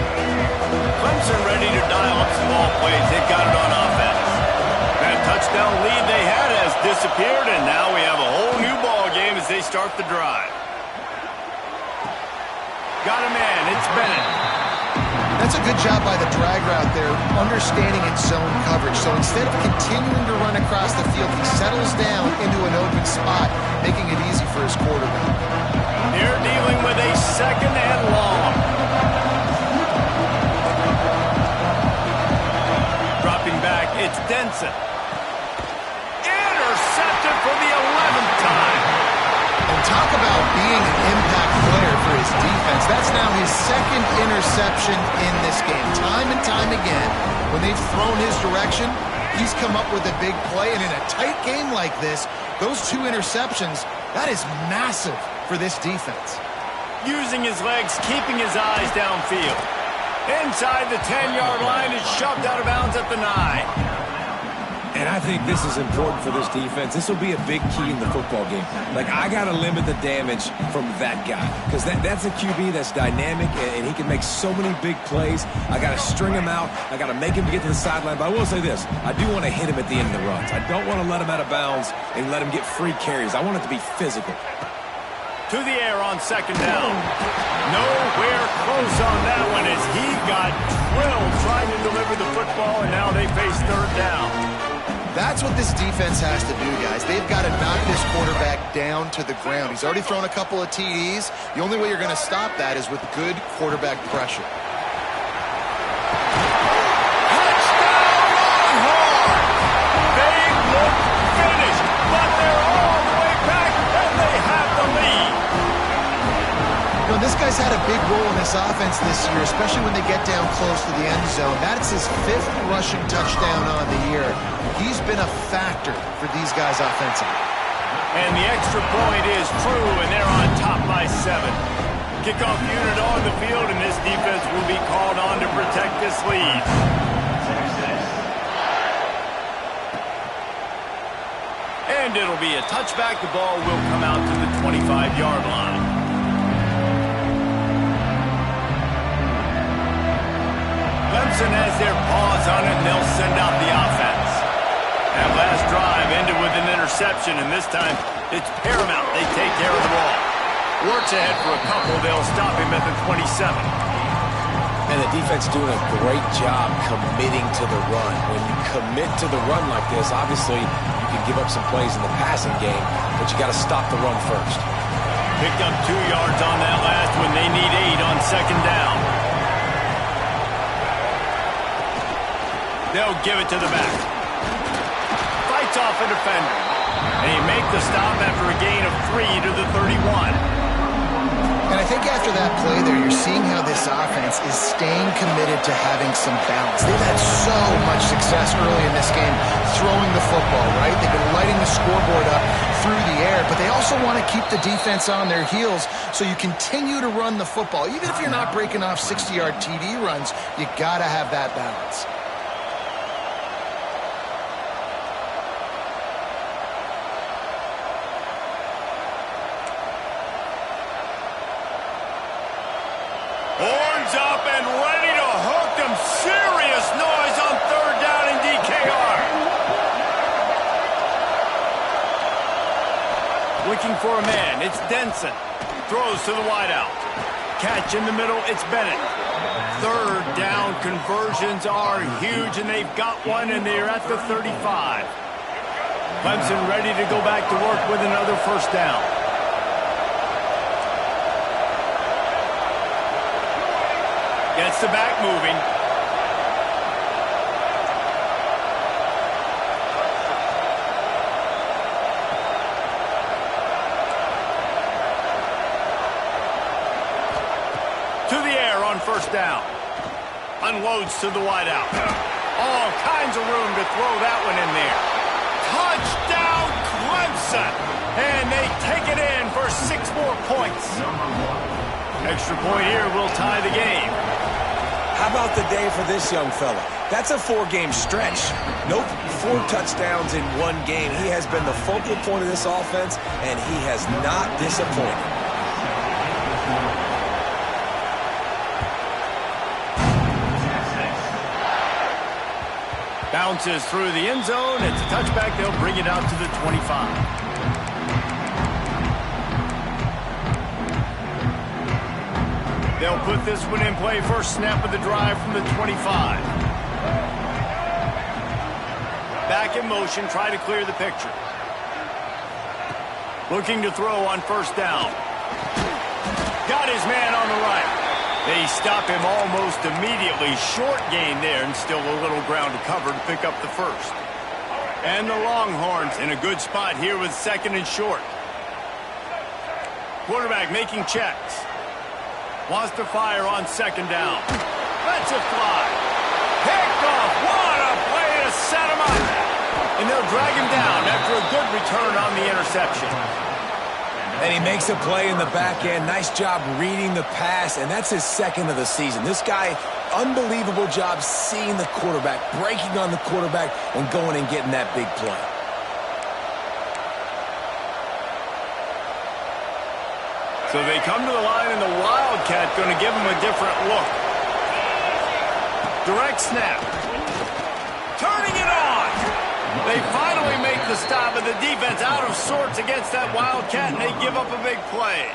Clemson ready to dial up some ball plays. They've got it on offense. That touchdown lead they had has disappeared, and now we have a whole new ball game as they start the drive. Got a man. It's Bennett.
That's a good job by the drag route there, understanding its zone coverage. So instead of continuing to run across the field, he settles down into an open spot, making it easy for his quarterback.
They're dealing with a second and long. Dropping back, it's Denson. Intercepted for the 11th time.
And talk about being an impact player for his defense. That's now his second interception in this game. Time and time again, when they've thrown his direction, he's come up with a big play, and in a tight game like this, those 2 interceptions, that is massive for this defense.
Using his legs, keeping his eyes downfield. Inside the 10-yard line, it's shoved out of bounds at the 9.
And I think this is important for this defense. This will be a big key in the football game. Like, I got to limit the damage from that guy because that's a QB that's dynamic, and he can make so many big plays. I got to string him out. I got to make him get to the sideline. But I will say this. I do want to hit him at the end of the runs. I don't want to let him out of bounds and let him get free carries. I want it to be physical.
To the air on second down. Nowhere close on that one as he got drilled trying to deliver the football, and now they face third down.
That's what this defense has to do, guys. They've got to knock this quarterback down to the ground. He's already thrown a couple of TDs. The only way you're going to stop that is with good quarterback pressure.
Touchdown, Longhorn! They look finished, but they're all the way back, and they have the lead.
You know, this guy's had a big role in this offense this year, especially when they get down close to the end zone. That's his 5th rushing touchdown on the year. He's been a factor for these guys offensively.
And the extra point is true, and they're on top by 7. Kickoff unit on the field, and this defense will be called on to protect this lead. And it'll be a touchback. The ball will come out to the 25-yard line. Clemson has their paws on it, and they'll send out the offense. That last drive ended with an interception, and this time it's paramount. They take care of the ball. Works ahead for a couple. They'll stop him at the 27.
And the defense doing a great job committing to the run. When you commit to the run like this, obviously you can give up some plays in the passing game, but you got to stop the run first.
Picked up 2 yards on that last one. They need 8 on second down. They'll give it to the back. Fights off a defender. And he make the stop after a gain of 3 to the 31.
And I think after that play there, you're seeing how this offense is staying committed to having some balance. They've had so much success early in this game throwing the football, right? They've been lighting the scoreboard up through the air, but they also want to keep the defense on their heels so you continue to run the football. Even if you're not breaking off 60-yard TD runs, you got to have that balance.
Horns up and ready to hook them. Serious noise on third down in DKR. Looking for a man. It's Denson. Throws to the wideout. Catch in the middle. It's Bennett. Third down conversions are huge, and they've got one, and they're at the 35. Clemson ready to go back to work with another first down. Gets the back moving. To the air on first down. Unloads to the wideout. All kinds of room to throw that one in there. Touchdown Clemson! And they take it in for 6 more points. Extra point here will tie the game.
How about the day for this young fella? That's a 4-game stretch. Nope, 4 touchdowns in 1 game. He has been the focal point of this offense, and he has not disappointed.
Bounces through the end zone. It's a touchback. They'll bring it out to the 25. They'll put this one in play. First snap of the drive from the 25. Back in motion, try to clear the picture. Looking to throw on first down. Got his man on the right. They stop him almost immediately. Short gain there, and still a little ground to cover to pick up the first. And the Longhorns in a good spot here with second and short. Quarterback making checks. Wants to fire on second down. Lets it fly. Picked off. What a play to set him up. And they'll drag him down after a good return on the interception.
And he makes a play in the back end. Nice job reading the pass, and that's his second of the season. This guy, unbelievable job seeing the quarterback, breaking on the quarterback, and going and getting that big play.
So they come to the line, and the Wildcat going to give him a different look. Direct snap. Turning it on. They finally make the stop, and the defense out of sorts against that Wildcat, and they give up a big play.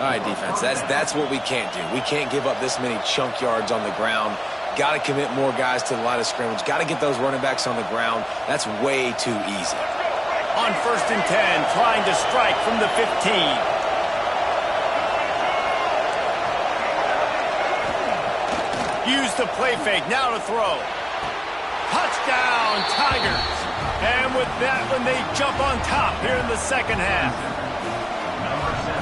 All right, defense, that's what we can't do. We can't give up this many chunk yards on the ground. Got to commit more guys to the line of scrimmage. Got to get those running backs on the ground. That's way too easy.
On 1st and 10, trying to strike from the 15. Use the play fake, now to throw. Touchdown, Tigers. And with that one, they jump on top here in the second half.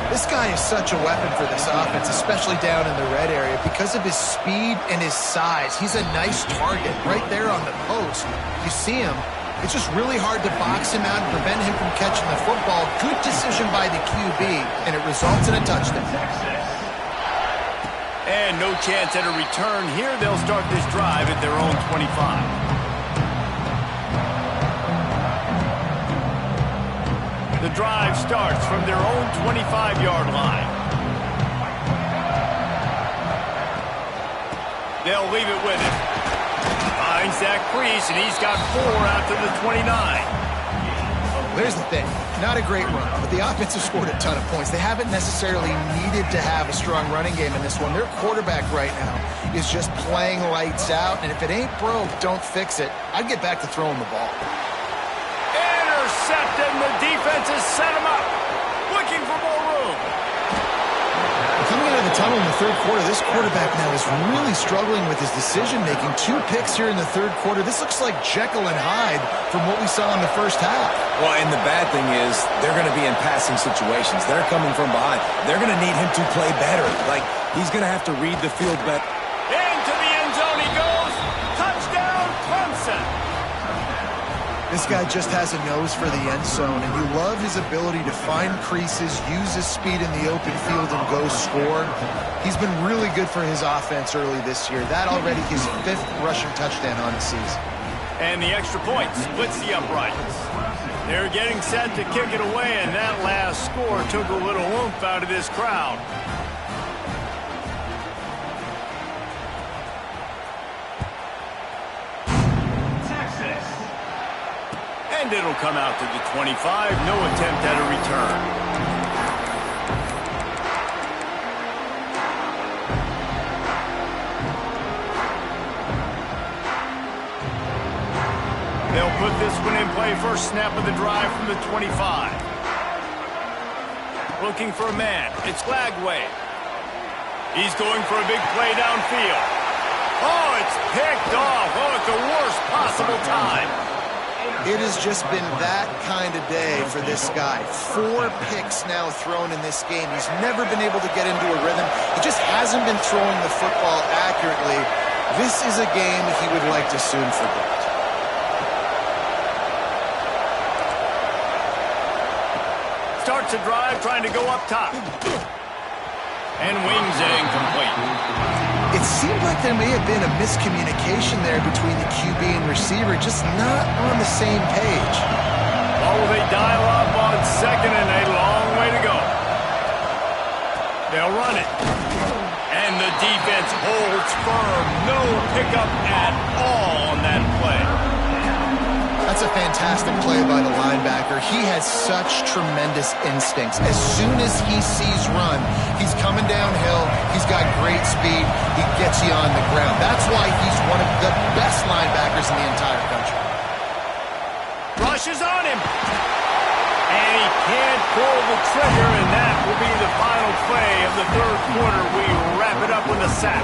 This guy is such a weapon for this offense, especially down in the red area, because of his speed and his size. He's a nice target right there on the post. You see him. It's just really hard to box him out and prevent him from catching the football. Good decision by the QB, and it results in a touchdown.
And no chance at a return here. They'll start this drive at their own 25. The drive starts from their own 25-yard line. They'll leave it with him. Finds Zach Priest, and he's got 4 out to the 29.
There's the thing. Not a great run, but the offense has scored a ton of points. They haven't necessarily needed to have a strong running game in this one. Their quarterback right now is just playing lights out, and if it ain't broke, don't fix it. I'd get back to throwing the ball.
Intercepted, and the defense has set him up. Looking for more room.
Coming out of the tunnel in the third quarter, this quarterback now is really struggling with his decision-making. 2 picks here in the third quarter. This looks like Jekyll and Hyde from what we saw in the first half.
Well, and the bad thing is they're going to be in passing situations. They're coming from behind. They're going to need him to play better. Like, he's going to have to read the field better.
Into the end zone he goes. Touchdown, Clemson.
This guy just has a nose for the end zone, and you love his ability to find creases, use his speed in the open field, and go score. He's been really good for his offense early this year. That already his 5th rushing touchdown on the season.
And the extra point splits the uprights. They're getting set to kick it away, and that last score took a little oomph out of this crowd. And it'll come out to the 25. No attempt at a return. They'll put this one in play. First snap of the drive from the 25. Looking for a man. It's Lagway. He's going for a big play downfield. Oh, it's picked off. Oh, at the worst possible time.
It has just been that kind of day for this guy. 4 picks now thrown in this game. He's never been able to get into a rhythm. He just hasn't been throwing the football accurately. This is a game he would like to soon forget.
Starts a drive trying to go up top. And wings it incomplete.
It seemed like there may have been a miscommunication there between the QB and receiver, just not on the same page.
Oh, they dial up on 2nd and a long way to go. They'll run it. And the defense holds firm. No pickup at all on that play.
That's a fantastic play by the linebacker. He has such tremendous instincts. As soon as he sees run, he's coming downhill. He's got great speed. He gets you on the ground. That's why he's one of the best linebackers in the entire country.
Rushes on him. And he can't pull the trigger, and that will be the final play of the third quarter. We wrap it up with a sack.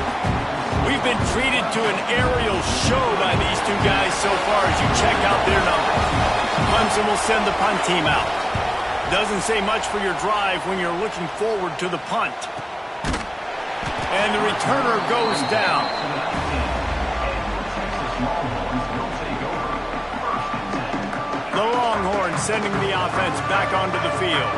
We've been treated to an aerial show by these 2 guys so far as you check out their numbers. Clemson will send the punt team out. Doesn't say much for your drive when you're looking forward to the punt. And the returner goes down. sending the offense back onto the field.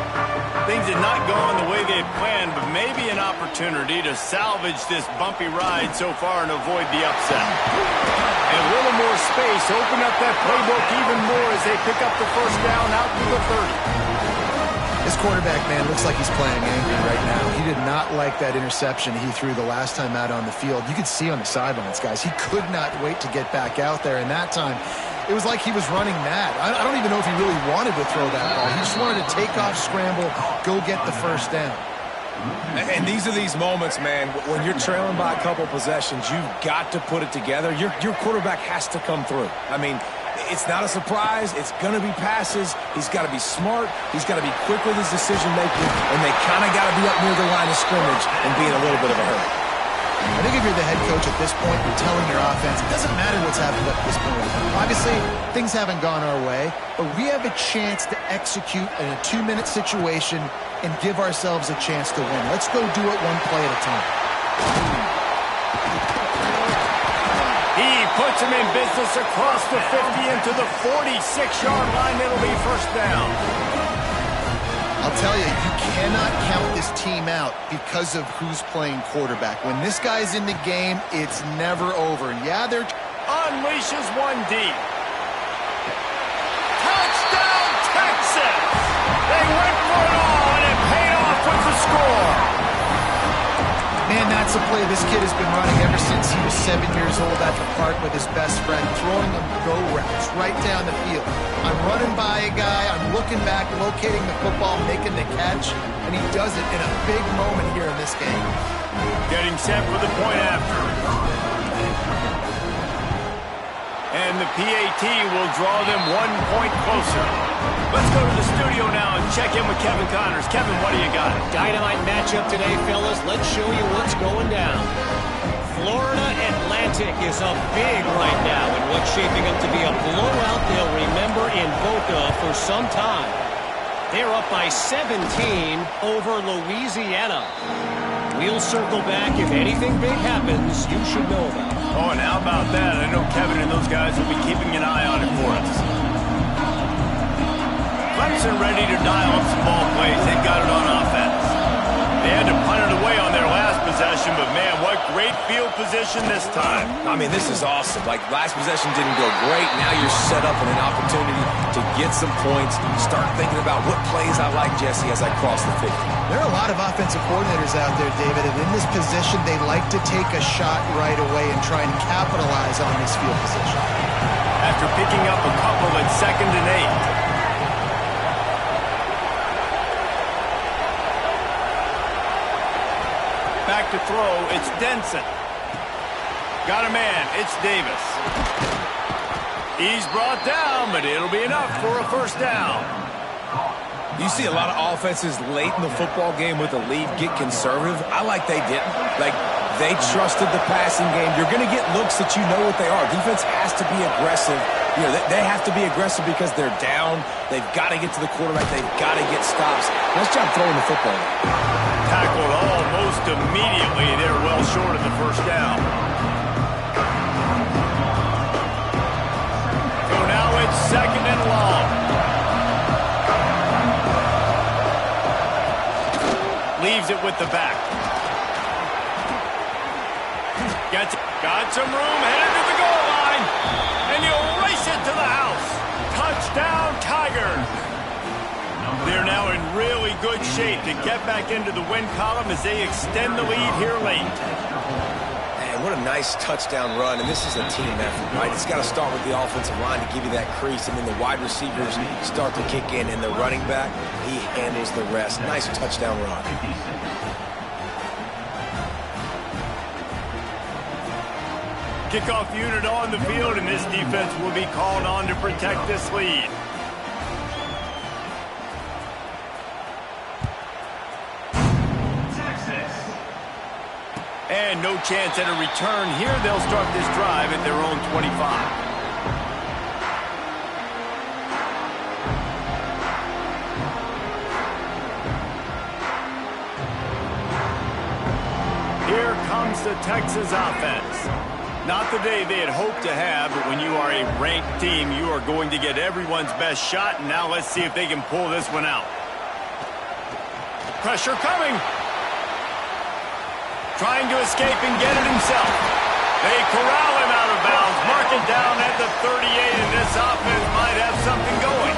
Things had not gone the way they had planned, but maybe an opportunity to salvage this bumpy ride so far and avoid the upset. And a little more space, open up that playbook even more as they pick up the first down out to the 30.
This quarterback, man, looks like he's playing angry right now. He did not like that interception he threw the last time out on the field. You could see on the sidelines, guys, he could not wait to get back out there. And that time, it was like he was running mad. I don't even know if he really wanted to throw that ball. He just wanted to take off, scramble, go get the first down.
And these are these moments, man, when you're trailing by a couple possessions, you've got to put it together. Your quarterback has to come through. I mean, it's not a surprise. It's going to be passes. He's got to be smart. He's got to be quick with his decision-making, and they kind of got to be up near the line of scrimmage and be in a little bit of a hurry.
I think if you're the head coach at this point, you're telling your offense, it doesn't matter what's happened up to this point. Obviously, things haven't gone our way, but we have a chance to execute in a 2-minute situation and give ourselves a chance to win. Let's go do it one play at a time.
He puts him in business across the 50 into the 46-yard line. It'll be first down.
I'll tell you, you cannot count this team out because of who's playing quarterback. When this guy's in the game, it's never over. And yeah, they're
unleashes one deep. Touchdown, Texas! They went for it all, and it paid off with the score.
Man, that's a play this kid has been running ever since he was 7 years old at the park with his best friend, throwing them go routes right down the field. I'm running by a guy, I'm looking back, locating the football, making the catch, and he does it in a big moment here in this game.
Getting set for the point after. And the PAT will draw them 1 point closer. Let's go to the studio now and check in with Kevin Connors. Kevin, what do you got?
Dynamite matchup today, fellas. Let's show you what's going down. Florida Atlantic is up big right now in what's shaping up to be a blowout they'll remember in Boca for some time. They're up by 17 over Louisiana. We'll circle back if anything big happens you should know about.
Oh, and how about that? I know Kevin and those guys will be keeping an eye on it for us. Clemson ready to dial up some ball plays. They've got it on offense. They had to punt it away on their last possession, but man, what great field position this time.
I mean, this is awesome. Like, last possession didn't go great. Now you're set up in an opportunity to get some points. Start thinking about what plays I like, Jesse, as I cross the 50.
There are a lot of offensive coordinators out there, David, and in this position, they like to take a shot right away and try and capitalize on this field position.
After picking up a couple at 2nd and 8. Back to throw, it's Denson. Got a man, it's Davis. He's brought down, but it'll be enough for a first down.
You see a lot of offenses late in the football game with the lead get conservative. I like they didn't. Like, they trusted the passing game. You're going to get looks that you know what they are. Defense has to be aggressive. You know, they have to be aggressive because they're down. They've got to get to the quarterback. They've got to get stops. Nice job throwing the football.
Tackled almost immediately. They're well short of the first down. So now it's 2nd and long. Leaves it with the back. Got some room, headed to the goal line. And he'll race it to the house. Touchdown, Tigers. They're now in really good shape to get back into the win column as they extend the lead here late.
Man, what a nice touchdown run. And this is a team effort, right? It's got to start with the offensive line to give you that crease. And then the wide receivers start to kick in. And the running back, he handles the rest. Nice touchdown run.
Kickoff unit on the field, and this defense will be called on to protect this lead. And no chance at a return here. They'll start this drive at their own 25. Here comes the Texas offense. Not the day they had hoped to have, but when you are a ranked team, you are going to get everyone's best shot, and now let's see if they can pull this one out. Pressure coming. Trying to escape and get it himself. They corral him out of bounds, mark it down at the 38, and this offense might have something going.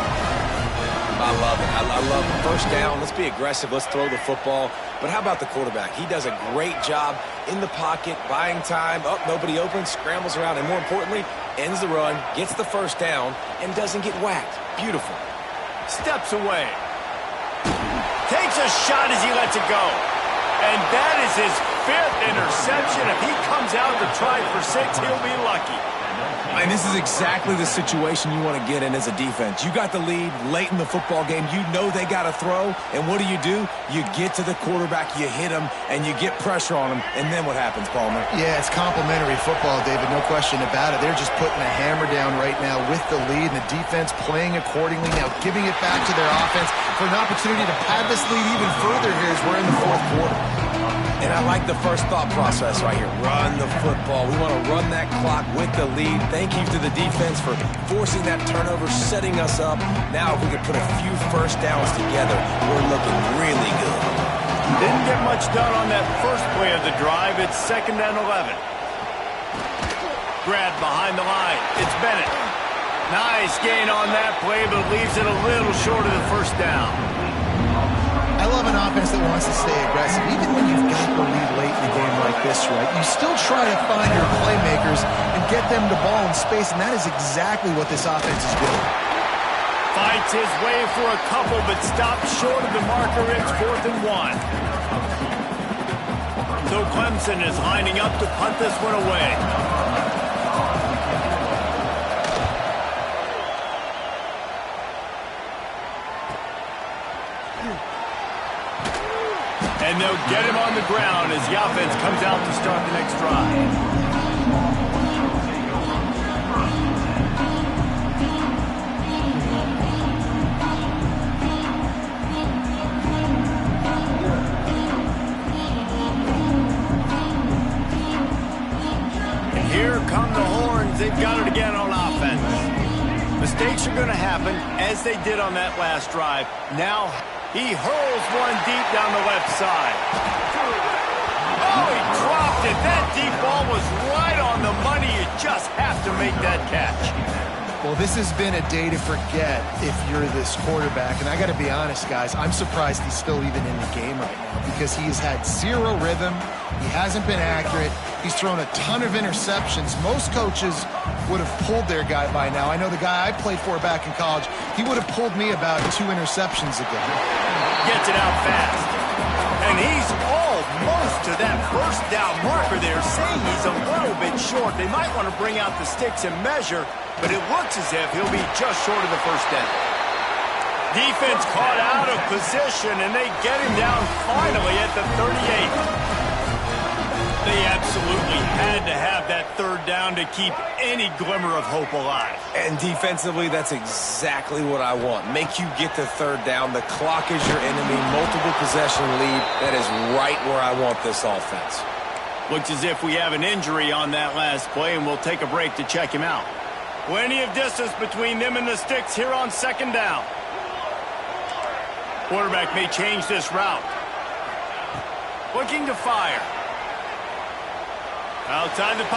I love it. I love it. First down, let's be aggressive, let's throw the football. But how about the quarterback? He does a great job in the pocket, buying time. Oh, nobody open, scrambles around, and more importantly, ends the run, gets the first down, and doesn't get whacked. Beautiful.
Steps away. Takes a shot as he lets it go. And that is his 5th interception. If he comes out to try for 6, he'll be lucky.
And this is exactly the situation you want to get in as a defense. You got the lead late in the football game. You know they got to throw. And what do? You get to the quarterback, you hit him, and you get pressure on him. And then what happens, Palmer?
Yeah, it's complimentary football, David. No question about it. They're just putting a hammer down right now with the lead, and the defense playing accordingly. Now giving it back to their offense for an opportunity to pad this lead even further here as we're in the 4th quarter.
And I like the first thought process right here. Run the football. We want to run that clock with the lead. Thank you to the defense for forcing that turnover, setting us up. Now if we can put a few first downs together, we're looking really good.
Didn't get much done on that first play of the drive. It's 2nd and 11. Grabbed behind the line. It's Bennett. Nice gain on that play, but leaves it a little short of the first down.
I love an offense that wants to stay aggressive. Even when you've got the lead late in a game like this, right, you still try to find your playmakers and get them the ball in space, and that is exactly what this offense is doing.
Fights his way for a couple, but stops short of the marker. It's 4th and 1. So Clemson is lining up to punt this one away. And they'll get him on the ground as the offense comes out to start the next drive. And here come the horns. They've got it again on offense. Mistakes are going to happen, as they did on that last drive. Now he hurls one deep down the left side. Oh, he dropped it. That deep ball was right on the money. You just have to make that catch.
Well, this has been a day to forget if you're this quarterback. And I got to be honest, guys, I'm surprised he's still even in the game right now because he has had zero rhythm. He hasn't been accurate. He's thrown a ton of interceptions. Most coaches would have pulled their guy by now. I know the guy I played for back in college, he would have pulled me about 2 interceptions ago.
Gets it out fast. And he's almost to that first down marker there, saying he's a little bit short. They might want to bring out the sticks and measure, but it looks as if he'll be just short of the first down. Defense caught out of position, and they get him down finally at the 38. They absolutely had to have that 3rd down to keep any glimmer of hope alive.
And defensively, that's exactly what I want. Make you get the 3rd down. The clock is your enemy. Multiple possession lead. That is right where I want this offense.
Looks as if we have an injury on that last play, and we'll take a break to check him out. Plenty of distance between them and the sticks here on 2nd down. Quarterback may change this route. Looking to fire. Outside the pocket.